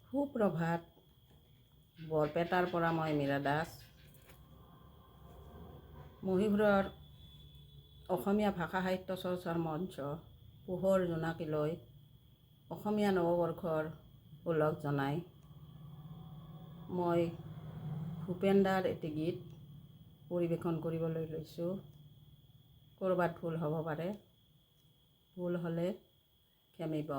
সুপ্ৰভাত। বৰপেটাৰ পৰা মই মীৰা দাস। মহীশূৰৰ অসমীয়া ভাষা সাহিত্য চৰ্চাৰ মঞ্চ পোহৰ জোনাকীলৈ অসমীয়া নৱবৰ্ষৰ ওলগ জনাই মই ভূপেনদাৰ এটি গীত পৰিৱেশন কৰিবলৈ লৈছোঁ। ক'ৰবাত ভুল হ'ব পাৰে, ভুল হ'লে ক্ষমিব।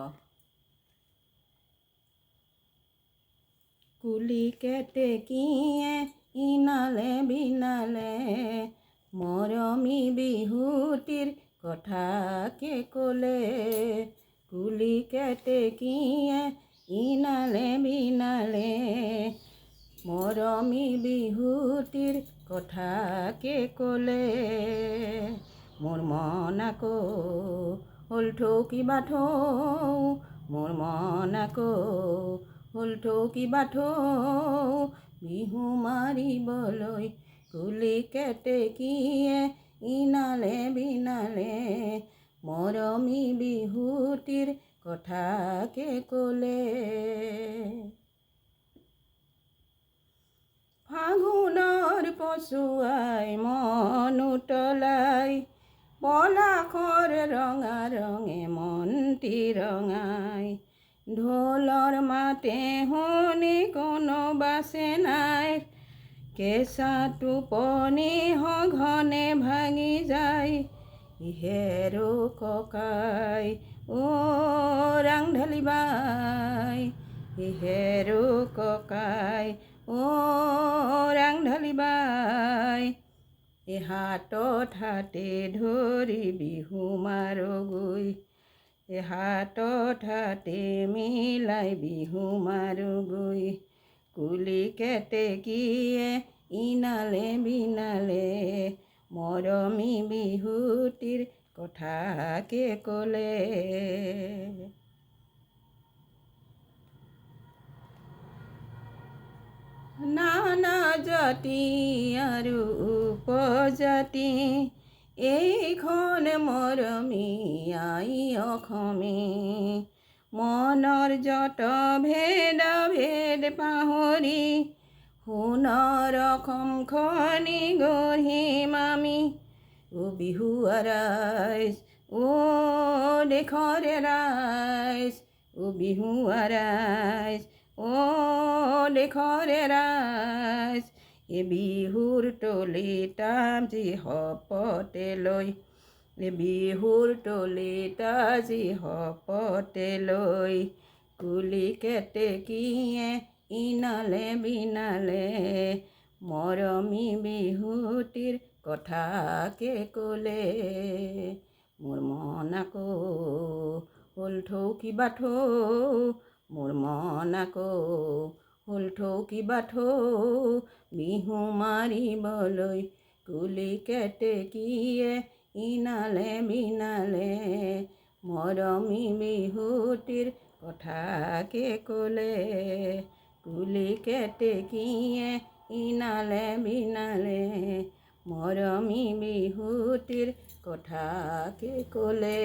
কুলি কেতেকীয়ে ইনালে বিনালে মৰমী বিহুটিৰ কথাকে ক'লে। কুলি কেতেকীয়ে ইনালে বিনালে মৰমী বিহুটিৰ কথাকে ক'লে। মোৰ মন আকৌ হ'ল ঠৌকি বাথৌ, মোৰ মন আকৌ হ'ল ঠৌকি বাথৌ বিহু মাৰিবলৈ। কুলি কেতেকীয়ে ইনালে বিনালে মৰমী বিহুটিৰ কথাকে ক'লে। ফাগুনৰ পছুৱাই মন উতলাই পলাশৰ ৰঙা ৰঙে মনটি ৰঙাই। ঢোলৰ মাতে শুনি কোনো বাছে নাই, কেঁচা টোপনি সঘনে ভাঙি যায়। ইহেৰো ককাই অ' ৰাংঢালি বাই, ইহেৰো ককাই অ' ৰাংঢালি বাই। এহাতত হাতে ধৰি বিহু মাৰোগৈ, এহাতত হাতে মিলাই বিহু মাৰোগৈ। কুলি কেতেকীয়ে ইনালে বিনালে মৰমী বিহুটিৰ কথাকে ক'লে। নানা জাতি আৰু উপজাতি এইখন মৰমী আই অসমী। মনৰ যত ভেদা ভেদ পাহৰি সোণৰ অসমখনি গঢ়িম আমি। অ বিহু আৰাইজ অ দেশৰে ৰাইজ, অ বিহু আৰাইজ অ দেশৰে ৰাইজ। এই বিহুৰ তলিত আজি শপতে লৈ, এই বিহুৰ তলিত আজি শপতে লৈ। কুলি কেতেকীয়ে ইনালে বিনালে মৰমী বিহুটিৰ কথাকে ক'লে। মোৰ মন আকৌ হ'ল ঠৌকি বাথৌ, মোৰ মন আকৌ হ'ল ঠৌকি বাথৌ বিহু মাৰিবলৈ। কুলি কেতেকীয়ে ইনালে বিনালে মৰমী বিহুটিৰ কথাকে ক'লে। কুলি কেতেকীয়ে ইনালে বিনালে মৰমী বিহুটিৰ কথাকে ক'লে।